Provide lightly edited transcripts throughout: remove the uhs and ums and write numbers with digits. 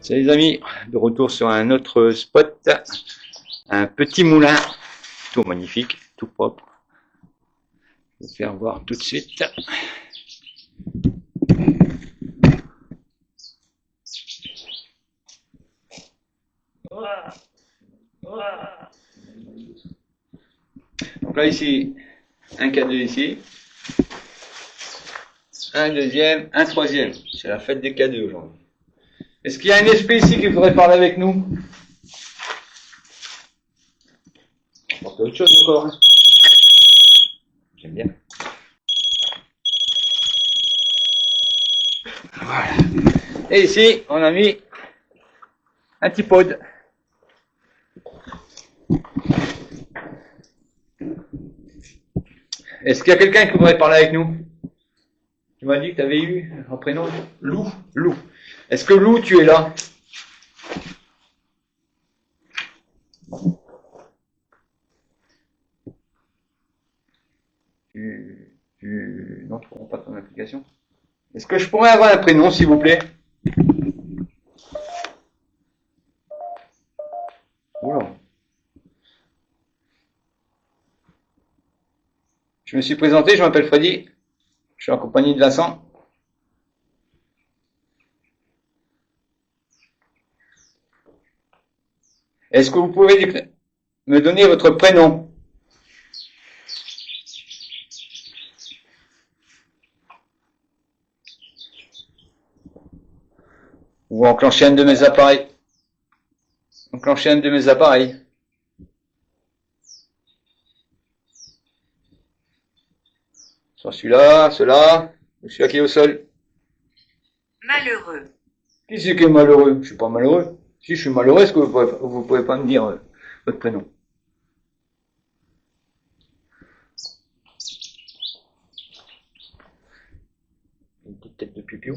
Salut les amis, de retour sur un autre spot, un petit moulin, tout magnifique, tout propre. Je vais faire voir tout de suite. Donc là ici, un K2 ici, un deuxième, un troisième. C'est la fête des K2 aujourd'hui. Est-ce qu'il y a un esprit ici qui voudrait parler avec nous? On porte autre chose encore. Hein. J'aime bien. Voilà. Et ici, on a mis un petit pod. Est-ce qu'il y a quelqu'un qui voudrait parler avec nous? Tu m'as dit que tu avais eu un prénom? Lou. Lou. Est-ce que Lou, tu es là? Non, tu ne comprends pas ton application. Est-ce que je pourrais avoir un prénom, s'il vous plaît? Oula. Je me suis présenté, je m'appelle Freddy. Je suis en compagnie de Vincent. Est-ce que vous pouvez me donner votre prénom? Ou enclencher un de mes appareils. Enclencher un de mes appareils. Soit celui-là, celui-là, ou celui-là qui est au sol. Malheureux. Qui c'est qui est malheureux? Je suis pas malheureux. Si je suis malheureux, est-ce que vous pouvez pas me dire votre prénom? Une petite tête de pipiou.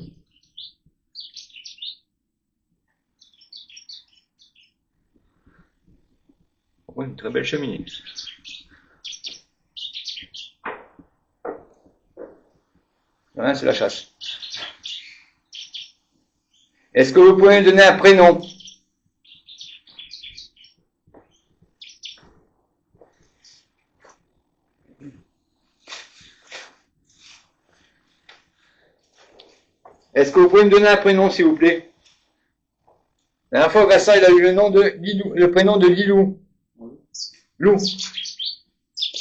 Oui, une très belle cheminée. Voilà, c'est la chasse. Est-ce que vous pouvez me donner un prénom? Est-ce que vous pouvez me donner un prénom, s'il vous plaît? La dernière fois, Vincent, il a eu le nom de Lilou, le prénom de Lilou. Lou.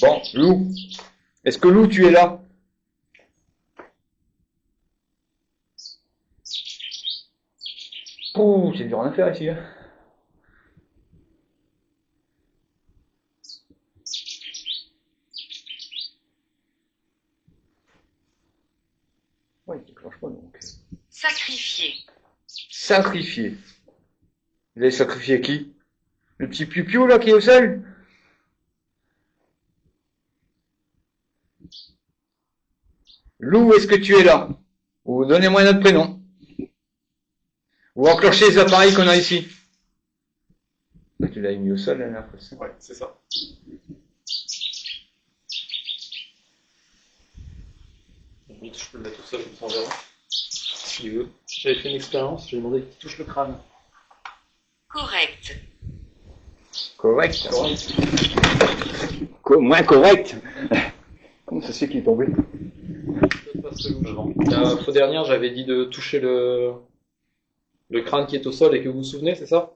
Bon, Lou. Est-ce que Lou, tu es là? Ouh, c'est dur à faire ici. Hein. Ouais, il ne déclenche pas donc. Sacrifié. Sacrifié. Vous avez sacrifié qui? Le petit pipiou là qui est au sol? Lou, est-ce que tu es là? Ou donnez-moi un autre prénom. Ou enclenchez les appareils qu'on a ici. Tu l'as mis au sol la dernière fois. Ouais, c'est ça. Limite, je peux le mettre au sol, comme ça on verra. S'il veut. J'avais fait une expérience, j'ai demandé qu'il touche le crâne. Correct. Correct. Moins correct. Comment ça se fait qu'il est tombé? Peut-être parce que la fois dernière, j'avais dit de toucher le crâne qui est au sol et que vous vous souvenez, c'est ça?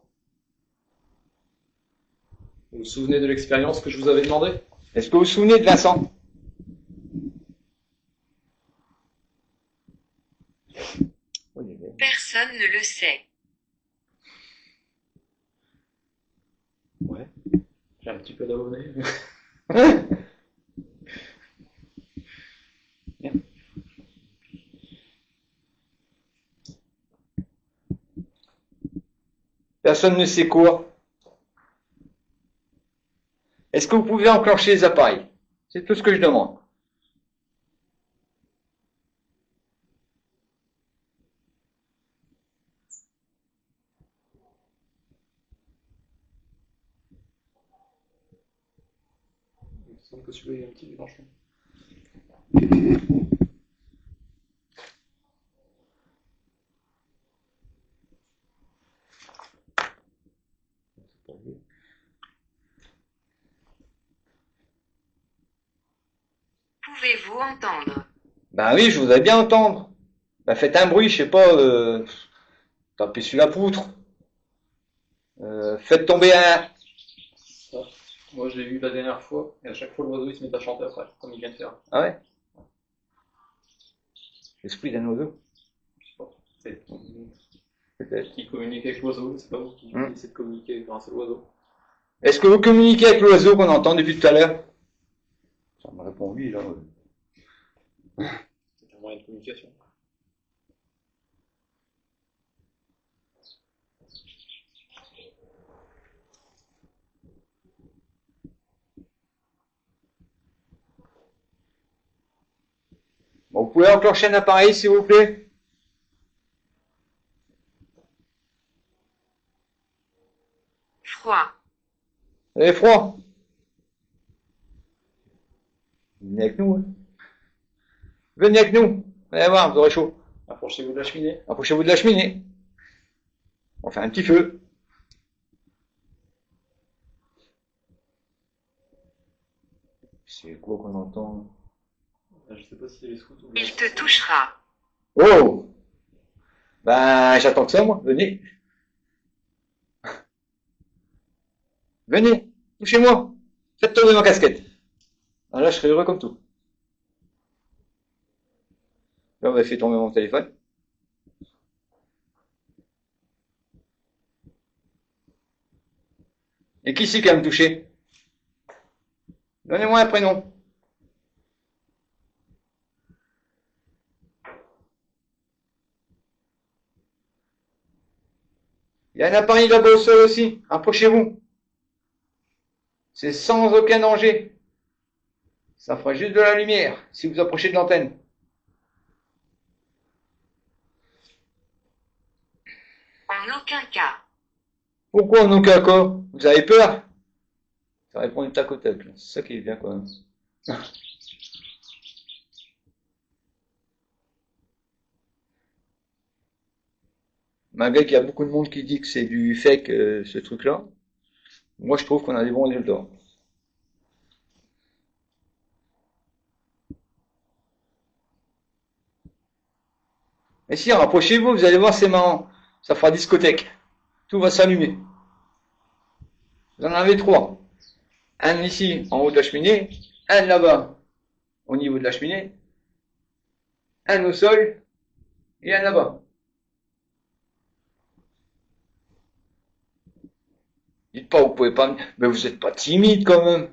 Vous vous souvenez de l'expérience que je vous avais demandé? Est-ce que vous vous souvenez de Vincent? Personne ne le sait. Ouais. J'ai un petit peu d'abonnés. Personne ne sait quoi. Est-ce que vous pouvez enclencher les appareils? C'est tout ce que je demande. Il me semble que celui-là, il y a un petit déclenchement. Voulez-vous entendre? Ben oui, je voudrais bien entendre. Ben faites un bruit, je sais pas, tapez sur la poutre. Faites tomber un... Ça. Moi, je l'ai vu la dernière fois, et à chaque fois, l'oiseau, il se met à chanter après, comme il vient de faire. Ah ouais? L'esprit d'un oiseau, Je sais pas. C'est peut-être. qui communique avec l'oiseau, c'est pas vous qui essaie de communiquer grâce à l'oiseau. Est-ce que vous communiquez avec l'oiseau qu'on entend depuis tout à l'heure? Ça me répond oui, là. C'est un moyen de communication. Bon, vous pouvez enclencher un appareil, s'il vous plaît? Froid. Vous avez froid? Venez avec nous, hein. Venez avec nous. Vous allez voir, vous aurez chaud. Approchez-vous de la cheminée. Approchez-vous de la cheminée. On fait un petit feu. C'est quoi qu'on entend? Je sais pas si c'est les scouts ou Il te touchera. Oh! Ben, j'attends que ça, moi. Venez. Venez. Touchez-moi. Faites tomber ma casquette. Ah, là, je serai heureux comme tout. Là, on a fait tomber mon téléphone. Et qui c'est qui va me toucher? Donnez-moi un prénom. Il y a un appareil là-bas au sol aussi. Approchez-vous. C'est sans aucun danger. Ça fera juste de la lumière si vous approchez de l'antenne. En aucun cas. Pourquoi en aucun cas? Vous avez peur? Ça répond du tac au tac. C'est ça qui est bien quand même. Malgré qu'il y a beaucoup de monde qui dit que c'est du fake, ce truc-là, moi je trouve qu'on a des bons résultats. Mais si, rapprochez-vous, vous allez voir, c'est marrant. Ça fera discothèque. Tout va s'allumer. Vous en avez trois. Un ici, en haut de la cheminée, un là-bas, au niveau de la cheminée, un au sol, et un là-bas. Dites pas, vous pouvez pas, mais vous êtes pas timide quand même.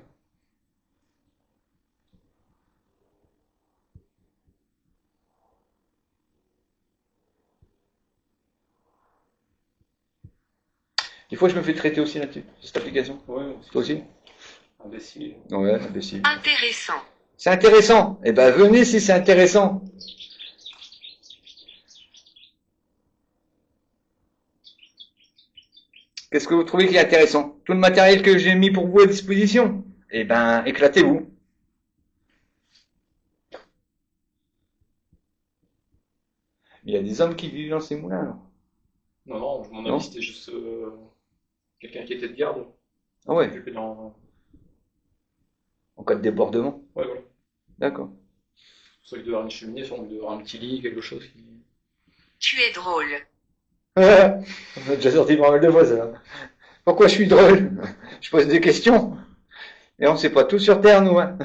Des fois, je me fais traiter aussi là-dessus, cette application. Ouais, Toi aussi? imbécile. Ouais, imbécile. Intéressant. C'est intéressant. Eh ben, venez si c'est intéressant. Qu'est-ce que vous trouvez qui est intéressant? Tout le matériel que j'ai mis pour vous à disposition. Eh ben, éclatez-vous. Il y a des hommes qui vivent dans ces moulins, alors. Non, non, mon Non. avis, c'était juste quelqu'un qui était de garde. Ah ouais, Occupé dans... en cas de débordement. Ouais, voilà. D'accord. Soit il devait avoir une cheminée, soit il devait avoir un petit lit, quelque chose qui... Tu es drôle. On a déjà sorti pas mal de fois, ça. Pourquoi je suis drôle? Je pose des questions. Et on ne sait pas tout sur Terre, nous, hein.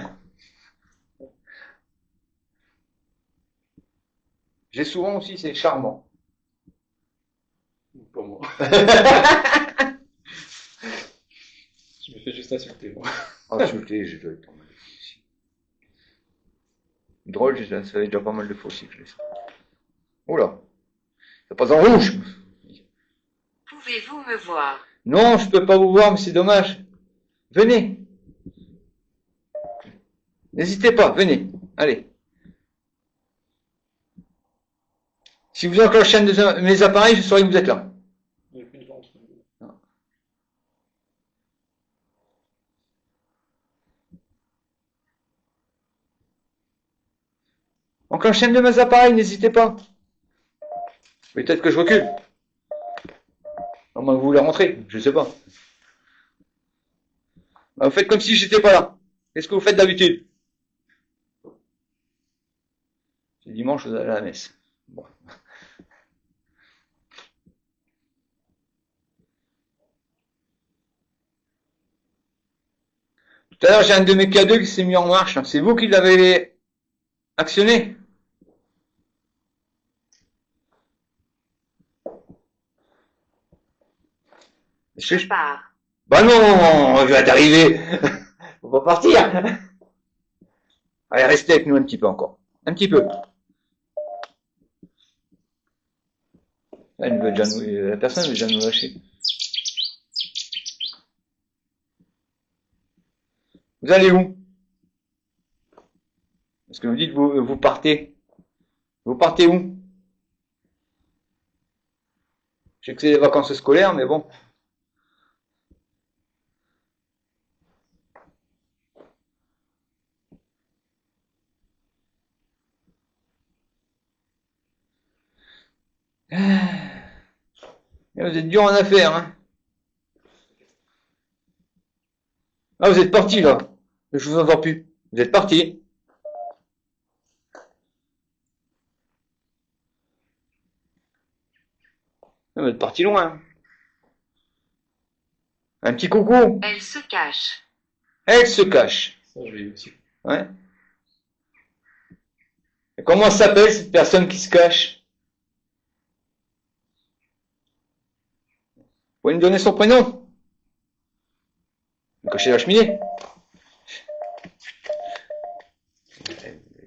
J'ai souvent aussi, c'est charmant. Pour moi. Je me fais juste insulter, moi. Insulté, j'ai déjà été pas mal de fois aussi. Drôle, ça fait déjà pas mal de fois aussi que je l'ai. Oula. C'est pas en rouge. Pouvez-vous me voir? Non, je peux pas vous voir, mais c'est dommage. Venez. N'hésitez pas, venez. Allez. Si vous enclenchez un de mes appareils, je saurai que vous êtes là. Il n'y a plus de ventre. Enclenchez un de mes appareils, n'hésitez pas. Peut-être que je recule. À moins que vous voulez rentrer, je sais pas. Vous faites comme si j'étais pas là. Qu'est-ce que vous faites d'habitude? C'est dimanche, vous allez à la messe. Bon. Tout à l'heure, j'ai un de mes K2 qui s'est mis en marche. C'est vous qui l'avez actionné? Je pars. Bah non, je viens d'arriver. Faut pas partir. Allez, restez avec nous un petit peu encore. Un petit peu. Elle veut déjà nous, la personne veut déjà nous lâcher. Vous allez où? Parce que vous dites vous partez. Vous partez où? Je sais que c'est les vacances scolaires, mais bon. Et vous êtes dur en affaires, hein? Ah, vous êtes parti là. Je vous entends plus. Vous êtes parti. Vous êtes parti loin. Un petit coucou. Elle se cache. Elle se cache. Ça, je l'ai eu aussi. Ouais. Et comment s'appelle cette personne qui se cache? Vous pouvez me donner son prénom? Cacher la cheminée.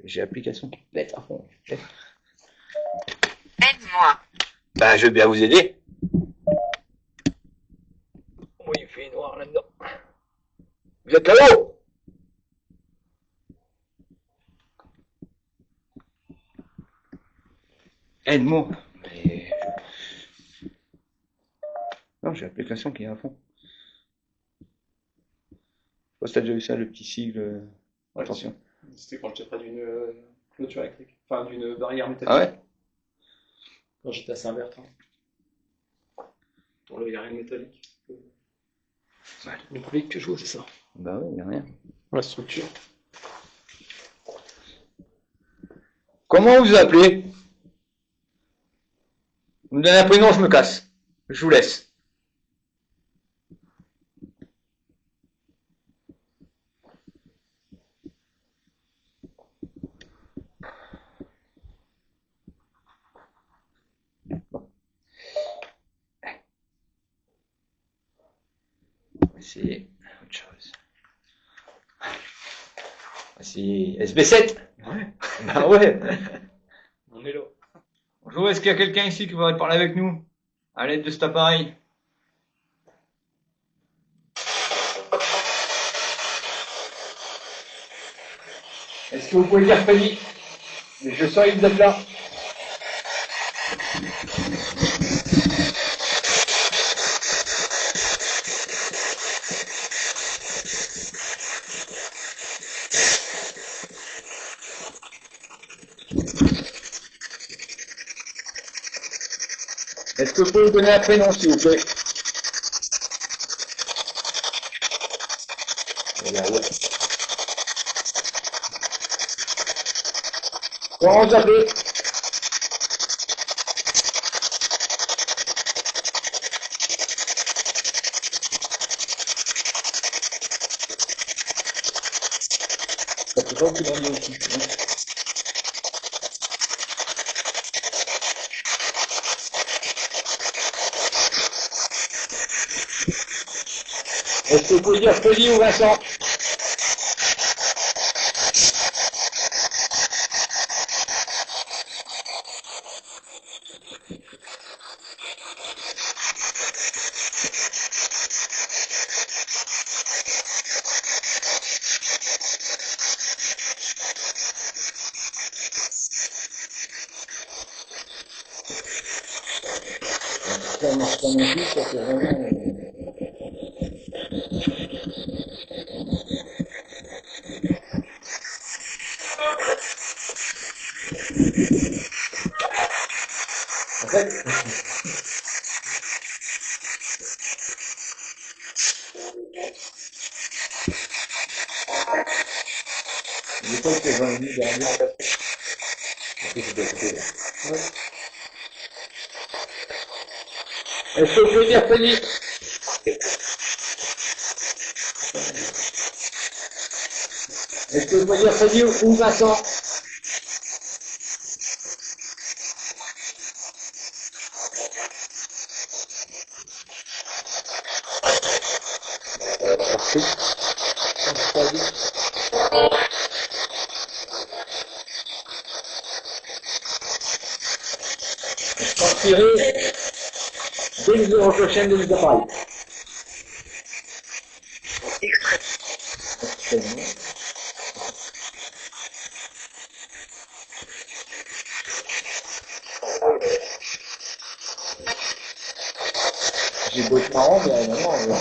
J'ai l'application bête à fond. Aide-moi. Ben, je veux bien vous aider. Oui, il fait noir là-dedans. Vous êtes là-haut? Aide-moi. Non, j'ai l'application qui est à fond. Je sais pas si t'as déjà vu ça, le petit sigle. Ouais. Attention. C'était quand j'étais près d'une clôture électrique. Enfin, d'une barrière métallique. Ah ouais? Quand j'étais à Saint-Bertrand. Dans le barrière métallique. Ouais. Le public que je vois, c'est ça. Bah ouais, y a rien. La structure. Comment vous appelez? Vous me donnez un prénom, je me casse. Je vous laisse. C'est autre chose. C'est SB7. Ouais. Bah ouais. On est là. Bonjour, est-ce qu'il y a quelqu'un ici qui voudrait parler avec nous à l'aide de cet appareil? Est-ce que vous pouvez dire Freddy? Je sens que vous êtes là. Est-ce que vous pouvez me donner un prénom, s'il vous plaît? Comment vous appelez? Ça fait pas qu'il en est aussi. Est-ce que vous pouvez dire Freddy ou Vincent? Ça marche pas non plus, ça fait vraiment... En fait, je pense que j'ai envie derrière. Est-ce que vous pouvez dire Fanny? Est-ce que vous pouvez dire Fanny ou Vincent? Transférer dès le numéro prochain de nos appareils. J'ai beau être marrant, mais non.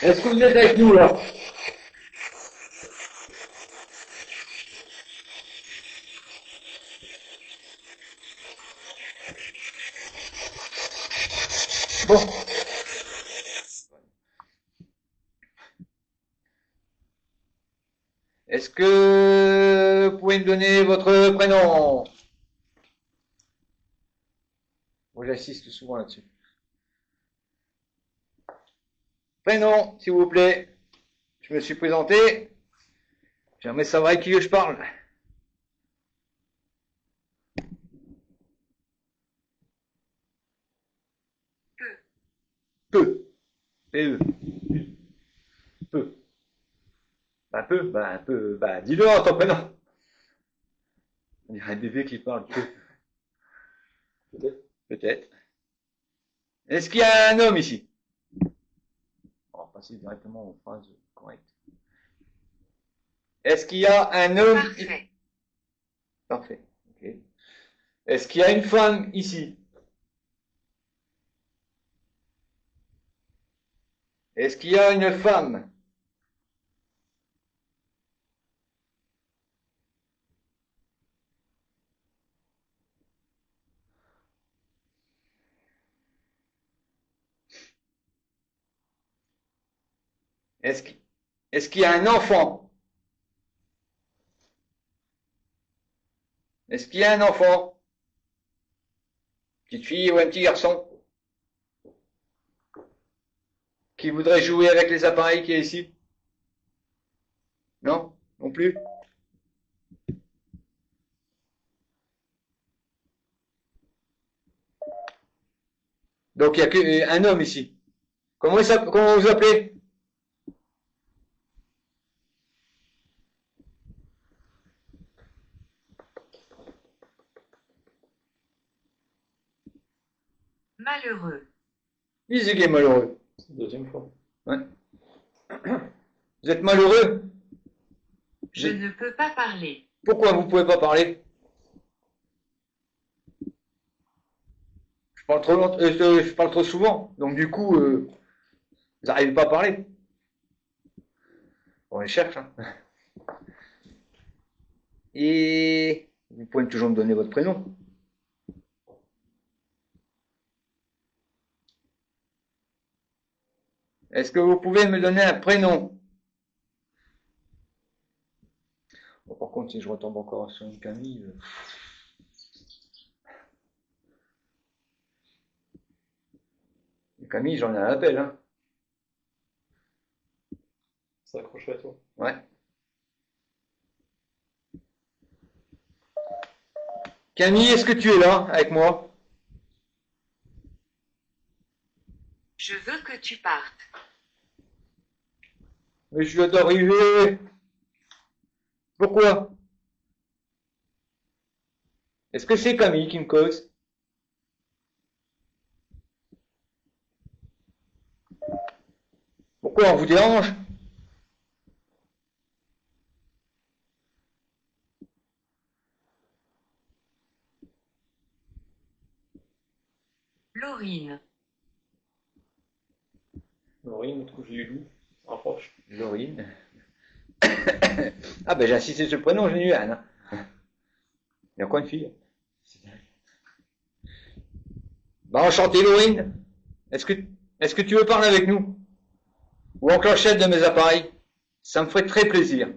Est-ce que vous êtes avec nous là? Bon. Est-ce que vous pouvez me donner votre prénom? Moi, j'assiste souvent là-dessus. Prénom, s'il vous plaît. Je me suis présenté. J'aimerais savoir avec qui je parle. Peu. P-E. Peu. Peu. Dis-le ton prénom. On dirait un bébé qui parle peu. Peut-être. Est-ce qu'il y a un homme ici? On va passer directement aux phrases correctes. Est-ce qu'il y a un homme? Parfait. Parfait. Ok. Est-ce qu'il y a une femme ici? Est-ce qu'il y a une femme? Est-ce qu'il y a un enfant? Est-ce qu'il y a un enfant? Petite fille ou un petit garçon? Qui voudrait jouer avec les appareils qui est ici? Non? Non plus? Donc il n'y a qu'un homme ici. Comment vous appelez? Malheureux. Lisez qui est malheureux. C'est la deuxième fois. Ouais. Vous êtes malheureux? Je ne peux pas parler. Pourquoi vous ne pouvez pas parler? Je parle trop je parle trop souvent. Donc du coup, vous n'arrivez pas à parler. On les cherche. Hein. Et vous pouvez toujours me donner votre prénom. Est-ce que vous pouvez me donner un prénom? Bon, par contre, si je retombe encore sur une Camille... Camille, j'en ai un appel. Hein. Ça accroche à toi. Ouais. Camille, est-ce que tu es là avec moi? Je veux que tu partes. Mais je viens d'arriver. Pourquoi? Est-ce que c'est Camille qui me cause? Pourquoi on vous dérange? Laurine. Laurine, du coup, j'ai eu Lou. Ça rapproche. Laurine. Ah ben j'ai insisté sur le prénom, j'ai eu Anne. Hein. Il y a quoi une fille? Bah enchanté Laurine. Est-ce que tu veux parler avec nous? Ou enclencher de mes appareils? Ça me ferait très plaisir.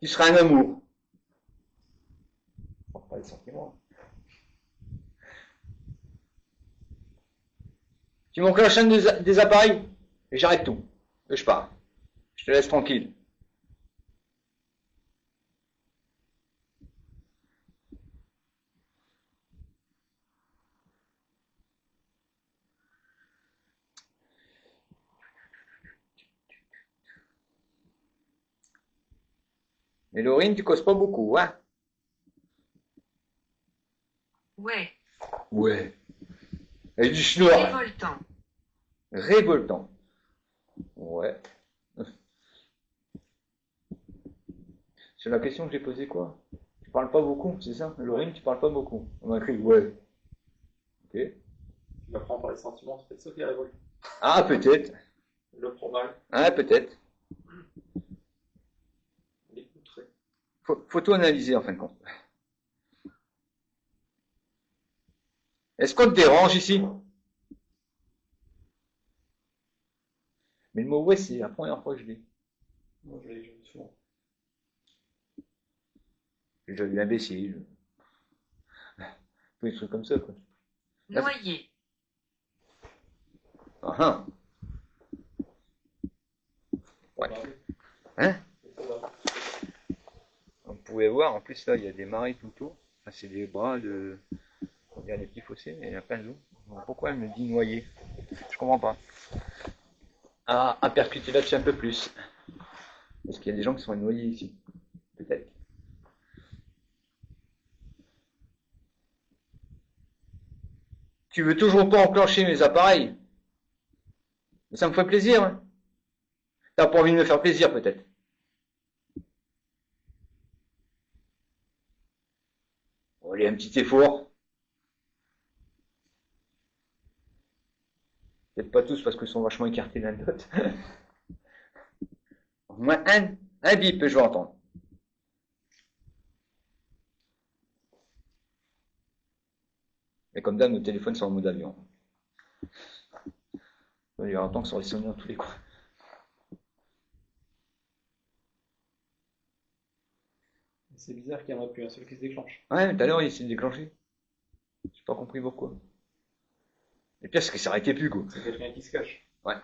Tu seras un amour. Pas de sentiments. Tu m'enclenches un des appareils et j'arrête tout. Et je pars. Je te laisse tranquille. Mais Laurine, tu causes pas beaucoup, hein? Ouais. Ouais. Et du schnorr. Révoltant. Révoltant. Ouais. C'est la question que j'ai posée quoi? Tu parles pas beaucoup, c'est ça? Laurine, tu parles pas beaucoup. On m'a écrit ouais. Ok. Tu l'apprends par les sentiments, c'est peut-être ça qui révolte. Ah, peut-être. Je le prends mal. Ah, peut-être. L'écouterai. Faut tout analyser en fin de compte. Est-ce qu'on te dérange ici? Mais le mot ouais, c'est la première fois que je l'ai. Moi, je l'ai souvent. J'ai déjà vu imbécile. Des trucs comme ça, quoi. Noyer. Ah, ah. Ouais. Hein? On pouvait voir, en plus là, il y a des marais tout autour. Enfin, c'est des bras de... Il y a des petits fossés, mais il y a plein d'eau. Pourquoi elle me dit noyer? Je comprends pas. À percuter là-dessus un peu plus. Est-ce qu'il y a des gens qui sont noyés ici? Peut-être. Tu veux toujours pas enclencher mes appareils? Mais ça me ferait plaisir. Hein. T'as pas envie de me faire plaisir peut-être? Bon, allez, un petit effort. Peut-être pas tous parce qu'ils sont vachement écartés l'un de l'autre. Au moins un bip, je vais entendre. Et comme d'hab, nos téléphones sont en mode avion. Il y aura un temps que ça aurait sonné dans tous les coins. C'est bizarre qu'il n'y en a plus un seul qui se déclenche. Ouais, mais tout à l'heure, il s'est déclenché. J'ai pas compris pourquoi. Et pire, c'est qu'il s'arrêtait plus, quoi. C'est quelqu'un qui se cache. Ouais.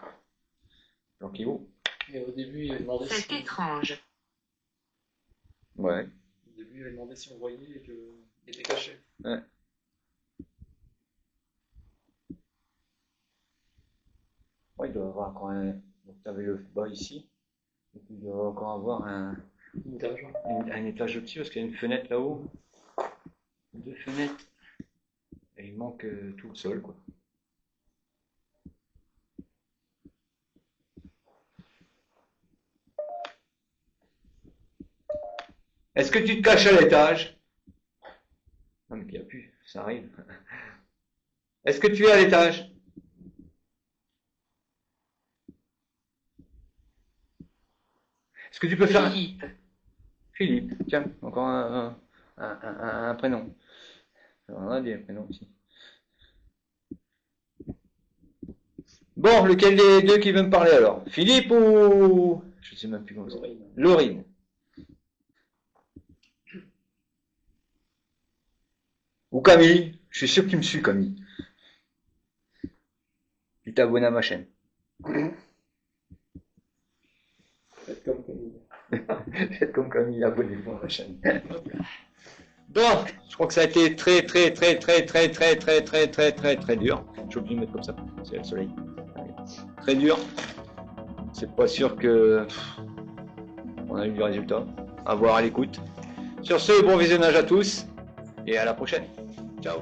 Donc, il vaut. Et au début, il a demandé C'est si... étrange. Ouais. Au début, il a demandé si on voyait et qu'il était caché. Ouais. Ouais, il doit avoir quand même. Donc, tu avais le bas ici. Et puis, il doit encore avoir un étage au-dessus parce qu'il y a une fenêtre là-haut. 2 fenêtres. Et il manque tout le sol, quoi. Est-ce que tu te caches à l'étage? Non, mais il n'y a plus, ça arrive. Est-ce que tu es à l'étage? Est-ce que tu peux faire... Philippe. Philippe, tiens, encore un prénom. On a des prénoms aussi. Bon, lequel des deux qui veut me parler alors? Philippe ou... Je sais même plus comment c'est. Laurine. Ou Camille. Je suis sûr que tu me suis, Camille. Tu t'abonnes à ma chaîne. Faites comme Camille. Faites comme Camille, abonnez-vous à ma chaîne. Bon, je crois que ça a été très dur. J'ai oublié de mettre comme ça, c'est le soleil. Très dur. C'est pas sûr que on a eu du résultat. À voir à l'écoute. Sur ce, bon visionnage à tous et à la prochaine. Ciao.